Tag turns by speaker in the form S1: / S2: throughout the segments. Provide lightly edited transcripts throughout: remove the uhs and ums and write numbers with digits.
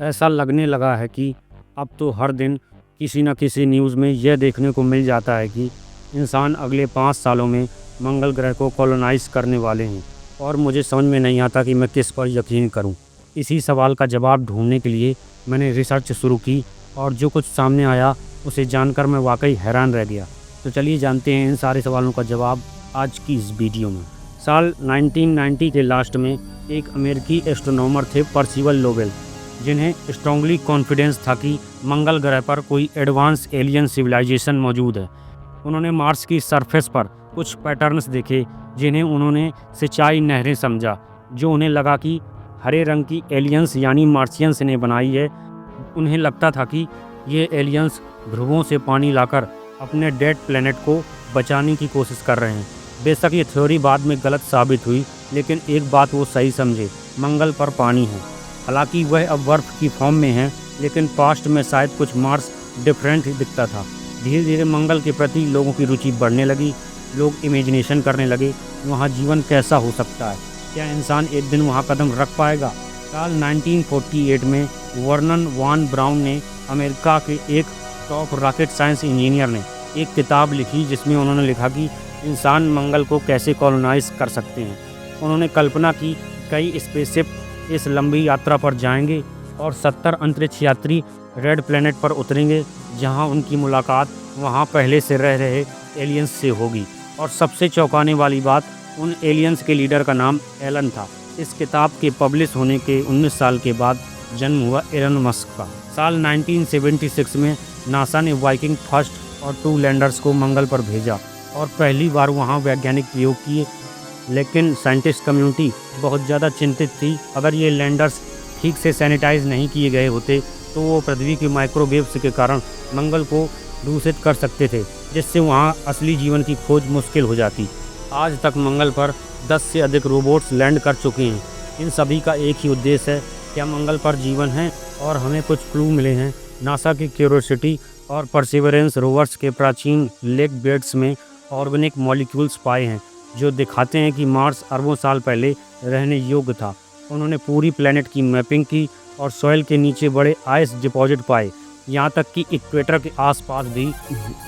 S1: ऐसा लगने लगा है कि अब तो हर दिन किसी न किसी न्यूज़ में यह देखने को मिल जाता है कि इंसान अगले 5 सालों में मंगल ग्रह को कॉलोनाइज़ करने वाले हैं और मुझे समझ में नहीं आता कि मैं किस पर यकीन करूं। इसी सवाल का जवाब ढूंढने के लिए मैंने रिसर्च शुरू की और जो कुछ सामने आया उसे जानकर मैं वाकई हैरान रह गया। तो चलिए जानते हैं इन सारे सवालों का जवाब आज की इस वीडियो में। साल 1990 के लास्ट में एक अमेरिकी एस्ट्रोनॉमर थे पर्सिवल लोवेल, जिन्हें स्ट्रांगली कॉन्फिडेंस था कि मंगल ग्रह पर कोई एडवांस एलियन सिविलाइजेशन मौजूद है। उन्होंने मार्स की सरफेस पर कुछ पैटर्न्स देखे जिन्हें उन्होंने सिंचाई नहरें समझा, जो उन्हें लगा कि हरे रंग की एलियंस यानी मार्शियंस ने बनाई है। उन्हें लगता था कि ये एलियंस ध्रुवों से पानी लाकर अपने डेड प्लेनेट को बचाने की कोशिश कर रहे हैं। बेशक ये थ्योरी बाद में गलत साबित हुई, लेकिन एक बात वो सही समझे, मंगल पर पानी है। हालांकि वह अब बर्फ़ की फॉर्म में है, लेकिन पास्ट में शायद कुछ मार्स डिफरेंट दिखता था। धीरे धीरे मंगल के प्रति लोगों की रुचि बढ़ने लगी। लोग इमेजिनेशन करने लगे, वहाँ जीवन कैसा हो सकता है, क्या इंसान एक दिन वहाँ कदम रख पाएगा। साल 1948 में वर्नन वॉन ब्राउन ने, अमेरिका के एक टॉप रॉकेट साइंस इंजीनियर ने, एक किताब लिखी जिसमें उन्होंने लिखा कि इंसान मंगल को कैसे कॉलोनाइज कर सकते हैं। उन्होंने कल्पना की कई स्पेसशिप इस लंबी यात्रा पर जाएंगे और 70 अंतरिक्ष यात्री रेड प्लेनेट पर उतरेंगे, जहां उनकी मुलाकात वहां पहले से रह रहे एलियंस से होगी। और सबसे चौंकाने वाली बात, उन एलियंस के लीडर का नाम एलन था। इस किताब के पब्लिश होने के 19 साल के बाद जन्म हुआ एलन मस्क का। साल 1976 में नासा ने वाइकिंग फर्स्ट और 2 लैंडर्स को मंगल पर भेजा और पहली बार वहां वैज्ञानिक प्रयोग किए। लेकिन साइंटिस्ट कम्युनिटी बहुत ज़्यादा चिंतित थी। अगर ये लैंडर्स ठीक से सैनिटाइज नहीं किए गए होते तो वो पृथ्वी के माइक्रोवेव्स के कारण मंगल को दूषित कर सकते थे, जिससे वहाँ असली जीवन की खोज मुश्किल हो जाती। आज तक मंगल पर 10 से अधिक रोबोट्स लैंड कर चुके हैं। इन सभी का एक ही उद्देश्य है, क्या मंगल पर जीवन है, और हमें कुछ क्लू मिले हैं। नासा की क्यूरियोसिटी और परसिवरेंस रोवर्स के प्राचीन लेक बेड्स में ऑर्गेनिक मॉलिक्यूल्स पाए हैं जो दिखाते हैं कि मार्स अरबों साल पहले रहने योग्य था। उन्होंने पूरी प्लेनेट की मैपिंग की और सॉइल के नीचे बड़े आइस डिपॉजिट पाए, यहाँ तक कि इक्वेटर के आसपास भी।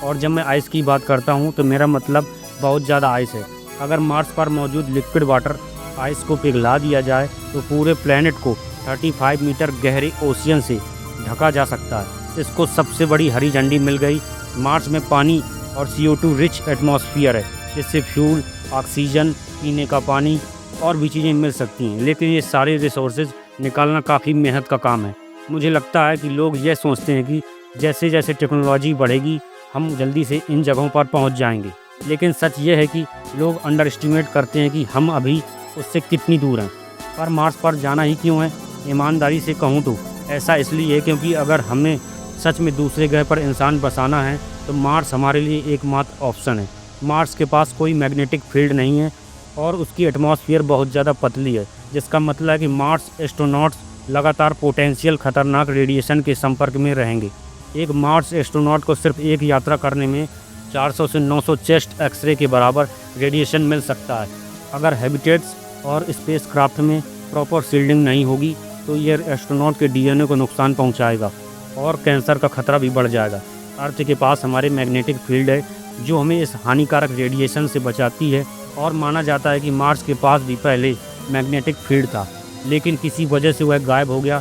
S1: और जब मैं आइस की बात करता हूँ तो मेरा मतलब बहुत ज़्यादा आइस है। अगर मार्स पर मौजूद लिक्विड वाटर आइस को पिघला दिया जाए तो पूरे प्लेनेट को 35 मीटर गहरे ओशियन से ढका जा सकता है। इसको सबसे बड़ी हरी झंडी मिल गई। मार्स में पानी और CO2 रिच एटमॉस्फेयर है, जिससे फ्यूल, ऑक्सीजन, पीने का पानी और भी चीज़ें मिल सकती हैं। लेकिन ये सारे रिसोर्सेज निकालना काफ़ी मेहनत का काम है। मुझे लगता है कि लोग यह सोचते हैं कि जैसे जैसे टेक्नोलॉजी बढ़ेगी हम जल्दी से इन जगहों पर पहुंच जाएंगे, लेकिन सच ये है कि लोग अंडर एस्टिमेट करते हैं कि हम अभी उससे कितनी दूर हैं। पर मार्स पर जाना ही क्यों है? ईमानदारी से कहूँ तो ऐसा इसलिए है क्योंकि अगर हमें सच में दूसरे ग्रह पर इंसान बसाना है तो मार्स हमारे लिए एकमात्र ऑप्शन है। मार्स के पास कोई मैग्नेटिक फील्ड नहीं है और उसकी एटमॉस्फेयर बहुत ज़्यादा पतली है, जिसका मतलब है कि मार्स एस्ट्रोनॉट्स लगातार पोटेंशियल खतरनाक रेडिएशन के संपर्क में रहेंगे। एक मार्स एस्ट्रोनॉट को सिर्फ एक यात्रा करने में 400 से 900 चेस्ट एक्सरे के बराबर रेडिएशन मिल सकता है। अगर हैबिटेट्स और स्पेस क्राफ्ट में प्रॉपर शील्डिंग नहीं होगी तो ये एस्ट्रोनॉट के DNA को नुकसान पहुँचाएगा और कैंसर का खतरा भी बढ़ जाएगा। अर्थ के पास हमारे मैग्नेटिक फील्ड है जो हमें इस हानिकारक रेडिएशन से बचाती है, और माना जाता है कि मार्स के पास भी पहले मैग्नेटिक फील्ड था, लेकिन किसी वजह से वह गायब हो गया,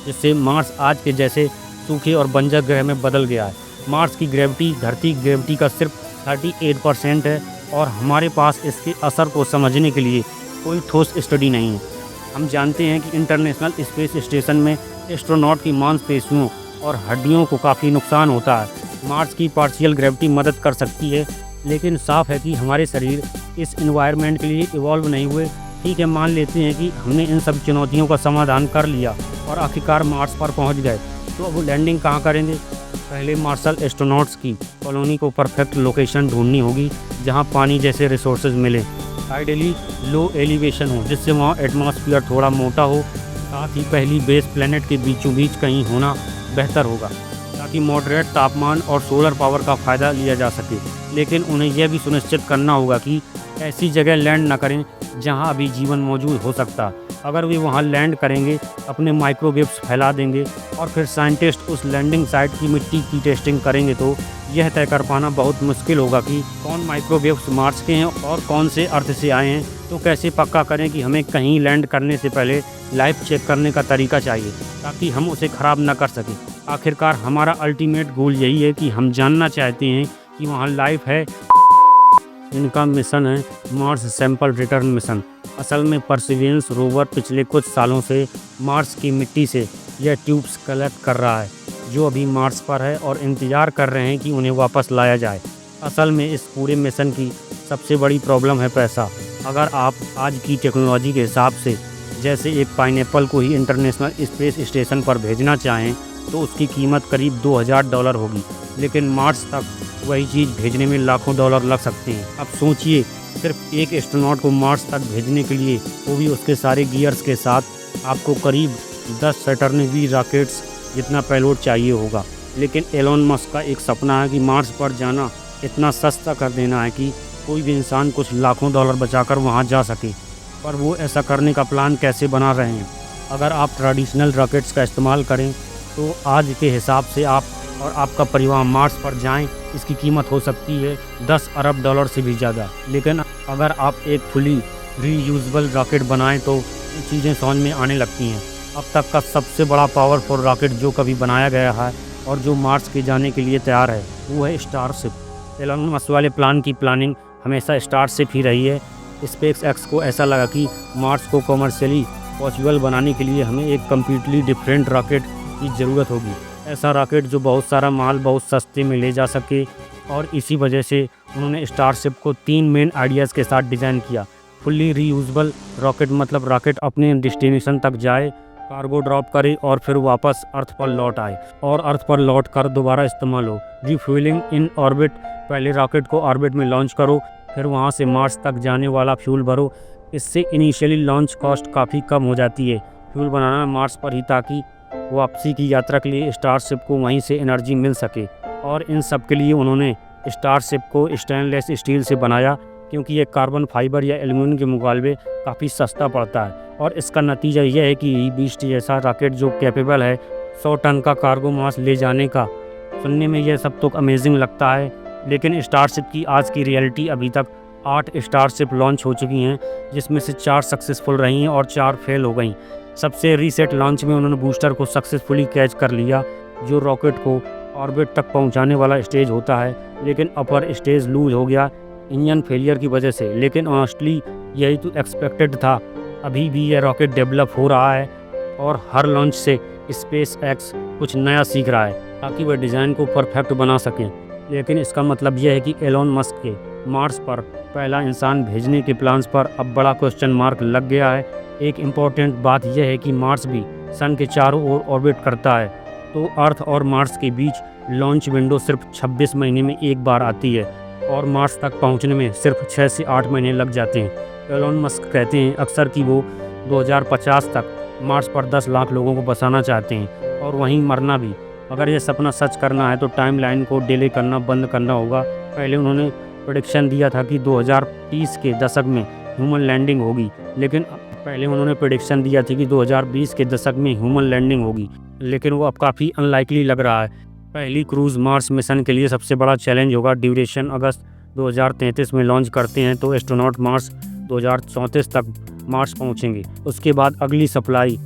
S1: जिससे मार्स आज के जैसे सूखे और बंजर ग्रह में बदल गया है। मार्स की ग्रेविटी धरती ग्रेविटी का सिर्फ 38% है और हमारे पास इसके असर को समझने के लिए कोई ठोस स्टडी नहीं है। हम जानते हैं कि इंटरनेशनल स्पेस स्टेशन में एस्ट्रोनॉट की मांसपेशियों और हड्डियों को काफ़ी नुकसान होता है। मार्स की पार्शियल ग्रेविटी मदद कर सकती है, लेकिन साफ है कि हमारे शरीर इस एनवायरनमेंट के लिए इवॉल्व नहीं हुए। ठीक है, मान लेते हैं कि हमने इन सब चुनौतियों का समाधान कर लिया और आखिरकार मार्स पर पहुंच गए, तो अब लैंडिंग कहाँ करेंगे? पहले मार्सल एस्ट्रोनॉट्स की कॉलोनी को परफेक्ट लोकेशन ढूंढनी होगी जहाँ पानी जैसे रिसोर्सेज मिले। आइडियली लो एलिवेशन हो, जिससे वहाँ एटमॉस्फेयर थोड़ा मोटा हो। साथ ही पहली बेस प्लेनेट के बीचों बीच कहीं होना बेहतर होगा ताकि मॉडरेट तापमान और सोलर पावर का फ़ायदा लिया जा सके। लेकिन उन्हें यह भी सुनिश्चित करना होगा कि ऐसी जगह लैंड न करें जहां अभी जीवन मौजूद हो सकता। अगर वे वहां लैंड करेंगे, अपने माइक्रोवेव्स फैला देंगे और फिर साइंटिस्ट उस लैंडिंग साइट की मिट्टी की टेस्टिंग करेंगे, तो यह तय कर पाना बहुत मुश्किल होगा कि कौन माइक्रोवेव्स मार्स के हैं और कौन से अर्थ से आए हैं। तो कैसे पक्का करें कि हमें कहीं लैंड करने से पहले लाइफ चेक करने का तरीका चाहिए ताकि हम उसे ख़राब न कर सकें। आखिरकार हमारा अल्टीमेट गोल यही है कि हम जानना चाहते हैं कि वहाँ लाइफ है। इनका मिशन है मार्स सैंपल रिटर्न मिशन। असल में परसिवियरेंस रोवर पिछले कुछ सालों से मार्स की मिट्टी से यह ट्यूब्स कलेक्ट कर रहा है जो अभी मार्स पर है और इंतज़ार कर रहे हैं कि उन्हें वापस लाया जाए। असल में इस पूरे मिशन की सबसे बड़ी प्रॉब्लम है पैसा। अगर आप आज की टेक्नोलॉजी के हिसाब से जैसे एक पाइनएप्पल को ही इंटरनेशनल स्पेस स्टेशन पर भेजना चाहें तो उसकी कीमत करीब $2000 होगी, लेकिन मार्स तक वही चीज़ भेजने में लाखों डॉलर लग सकते हैं। अब सोचिए, सिर्फ एक एस्ट्रोनॉट को मार्स तक भेजने के लिए, वो भी उसके सारे गियर्स के साथ, आपको करीब 10 सैटर्न V रॉकेट्स जितना पेलोड चाहिए होगा। लेकिन एलोन मस्क का एक सपना है कि मार्स पर जाना इतना सस्ता कर देना है कि कोई भी इंसान कुछ लाखों डॉलर बचाकर वहां जा सके। पर वो ऐसा करने का प्लान कैसे बना रहे हैं? अगर आप ट्रेडिशनल रॉकेट्स का इस्तेमाल करें तो आज के हिसाब से आप और आपका परिवार मार्स पर जाएं, इसकी कीमत हो सकती है $10 अरब से भी ज़्यादा। लेकिन अगर आप एक फुली रीयूजेबल रॉकेट बनाएं तो ये चीज़ें समझ में आने लगती हैं। अब तक का सबसे बड़ा पावरफुल रॉकेट जो कभी बनाया गया है और जो मार्स के जाने के लिए तैयार है वो है स्टारशिप। एलन मस्क वाले प्लान की प्लानिंग हमेशा स्टारशिप ही रही है। स्पेस एक्स को ऐसा लगा कि मार्स को कमर्शियली पॉसिबल बनाने के लिए हमें एक कम्प्लीटली डिफरेंट रॉकेट की ज़रूरत होगी। ऐसा रॉकेट जो बहुत सारा माल बहुत सस्ते में ले जा सके, और इसी वजह से उन्होंने स्टारशिप को 3 मेन आइडियाज़ के साथ डिज़ाइन किया। फुल्ली रीयूजेबल रॉकेट मतलब रॉकेट अपने डेस्टिनेशन तक जाए, कार्गो ड्रॉप करे और फिर वापस अर्थ पर लौट आए और अर्थ पर लौट कर दोबारा इस्तेमाल हो। रिफ्यूलिंग इन ऑर्बिट, पहले रॉकेट को ऑर्बिट में लॉन्च करो, फिर वहाँ से मार्स तक जाने वाला फ्यूल भरो। इससे इनिशियली लॉन्च कॉस्ट काफ़ी कम हो जाती है। फ्यूल बनाना मार्स पर ही ताकि वापसी की यात्रा के लिए स्टारशिप को वहीं से एनर्जी मिल सके। और इन सब के लिए उन्होंने स्टारशिप को स्टेनलेस स्टील से बनाया क्योंकि ये कार्बन फाइबर या एल्यूमिनियम के मुकाबले काफ़ी सस्ता पड़ता है। और इसका नतीजा यह है कि बीस्ट जैसा रॉकेट जो कैपेबल है 100 टन का कार्गो मास ले जाने का। सुनने में यह सब तो अमेजिंग लगता है, लेकिन स्टारशिप की आज की रियलिटी अभी तक 8 स्टारशिप लॉन्च हो चुकी हैं, जिसमें से 4 सक्सेसफुल रही हैं और 4 फेल हो गई। सबसे रीसेंट लॉन्च में उन्होंने बूस्टर को सक्सेसफुली कैच कर लिया, जो रॉकेट को ऑर्बिट तक पहुंचाने वाला स्टेज होता है, लेकिन अपर स्टेज लूज हो गया इंजन फेलियर की वजह से। लेकिन ऑनेस्टली यही तो एक्सपेक्टेड था। अभी भी यह रॉकेट डेवलप हो रहा है और हर लॉन्च से स्पेस एक्स कुछ नया सीख रहा है ताकि वह डिज़ाइन को परफेक्ट बना सकें। लेकिन इसका मतलब यह है कि एलोन मस्क के मार्स पर पहला इंसान भेजने के प्लान्स पर अब बड़ा क्वेश्चन मार्क लग गया है। एक इम्पॉर्टेंट बात यह है कि मार्स भी सन के चारों ओर ऑर्बिट करता है, तो अर्थ और मार्स के बीच लॉन्च विंडो सिर्फ 26 महीने में एक बार आती है और मार्स तक पहुंचने में सिर्फ 6 से 8 महीने लग जाते हैं। एलोन मस्क कहते हैं अक्सर कि वो 2050 तक मार्स पर 10 लाख लोगों को बसाना चाहते हैं और वहीं मरना भी। अगर यह सपना सच करना है तो टाइमलाइन को डिले करना बंद करना होगा। पहले उन्होंने प्रेडिक्शन दिया था कि 2030 के दशक में ह्यूमन लैंडिंग होगी, लेकिन पहले उन्होंने प्रेडिक्शन दिया थी कि 2020 के दशक में ह्यूमन लैंडिंग होगी, लेकिन वो अब काफ़ी अनलाइकली लग रहा है। पहली क्रूज़ मार्स मिशन के लिए सबसे बड़ा चैलेंज होगा ड्यूरेशन। अगस्त 2033 में लॉन्च करते हैं तो एस्ट्रोनॉट मार्स 2034 तक मार्स पहुंचेंगे। उसके बाद अगली सप्लाई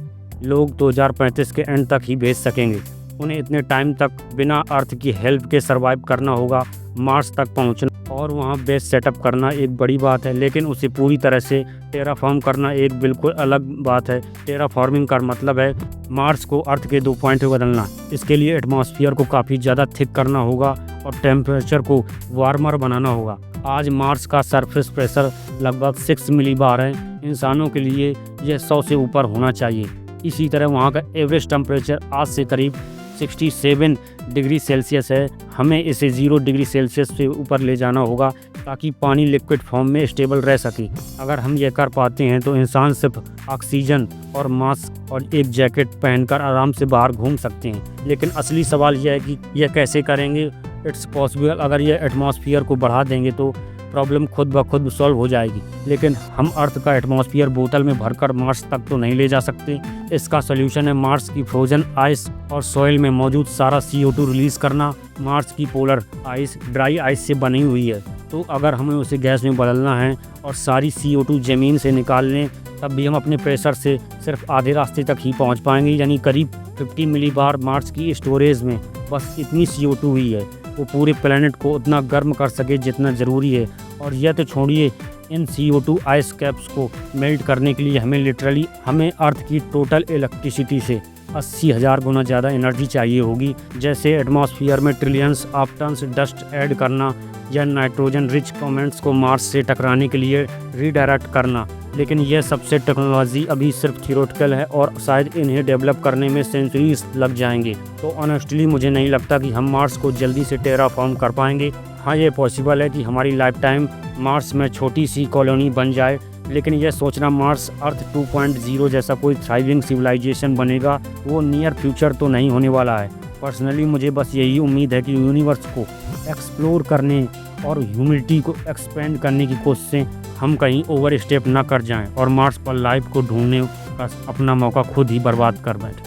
S1: लोग 2035 के एंड तक ही भेज सकेंगे। उन्हें इतने टाइम तक बिना अर्थ की हेल्प के सर्वाइव करना होगा। मार्स तक पहुंचना और वहां बेस सेटअप करना एक बड़ी बात है, लेकिन उसे पूरी तरह से टेराफॉर्म करना एक बिल्कुल अलग बात है। टेराफॉर्मिंग का मतलब है मार्स को अर्थ के 2 पॉइंट में बदलना। इसके लिए एटमॉस्फेयर को काफ़ी ज़्यादा थिक करना होगा और टेम्परेचर को वार्मर बनाना होगा। आज मार्स का सरफेस प्रेशर लगभग 6 मिलीबार है। इंसानों के लिए यह 100 से ऊपर होना चाहिए। इसी तरह वहाँ का एवरेज टेम्परेचर आज से करीब 67 डिग्री सेल्सियस है। हमें इसे 0 डिग्री सेल्सियस से ऊपर ले जाना होगा ताकि पानी लिक्विड फॉर्म में स्टेबल रह सके। अगर हम यह कर पाते हैं तो इंसान सिर्फ ऑक्सीजन और मास्क और एक जैकेट पहनकर आराम से बाहर घूम सकते हैं। लेकिन असली सवाल यह है कि यह कैसे करेंगे। इट्स पॉसिबल, अगर ये एटमॉस्फेयर को बढ़ा देंगे तो प्रॉब्लम खुद ब खुद सॉल्व हो जाएगी। लेकिन हम अर्थ का एटमॉस्फेयर बोतल में भरकर मार्स तक तो नहीं ले जा सकते। इसका सोल्यूशन है मार्स की फ्रोजन आइस और सॉइल में मौजूद सारा CO2 रिलीज़ करना। मार्स की पोलर आइस ड्राई आइस से बनी हुई है, तो अगर हमें उसे गैस में बदलना है और सारी CO2 ज़मीन से निकाल लें, तब भी हम अपने प्रेशर से सिर्फ आधे रास्ते तक ही पहुंच पाएंगे, यानी करीब 50 मिलीबार मार्स की स्टोरेज में बस इतनी CO2 ही है वो पूरे प्लेनेट को उतना गर्म कर सके जितना ज़रूरी है। और यह तो छोड़िए, इन CO2 आइस कैप्स को मेल्ट करने के लिए हमें अर्थ की टोटल इलेक्ट्रिसिटी से 80,000 गुना ज़्यादा एनर्जी चाहिए होगी। जैसे एटमॉस्फेयर में trillions of tons dust add करना या नाइट्रोजन रिच कॉमेंट्स को मार्स से टकराने के लिए रीडायरेक्ट करना। लेकिन यह सबसे टेक्नोलॉजी अभी सिर्फ थियोरेटिकल है और शायद इन्हें डेवलप करने में सेंचुरीज लग जाएंगे। तो ऑनेस्टली मुझे नहीं लगता कि हम मार्स को जल्दी से टेराफॉर्म कर पाएंगे। हाँ, ये पॉसिबल है कि हमारी लाइफ टाइम मार्स में छोटी सी कॉलोनी बन जाए, लेकिन यह सोचना मार्स अर्थ 2.0 जैसा कोई थ्राइविंग सिविलाइजेशन बनेगा, वो नियर फ्यूचर तो नहीं होने वाला है। पर्सनली मुझे बस यही उम्मीद है कि यूनिवर्स को एक्सप्लोर करने और ह्यूमैनिटी को एक्सपेंड करने की कोशिशें हम कहीं ओवर स्टेप ना कर जाएं और मार्स पर लाइफ को ढूंढने का अपना मौका खुद ही बर्बाद कर बैठें।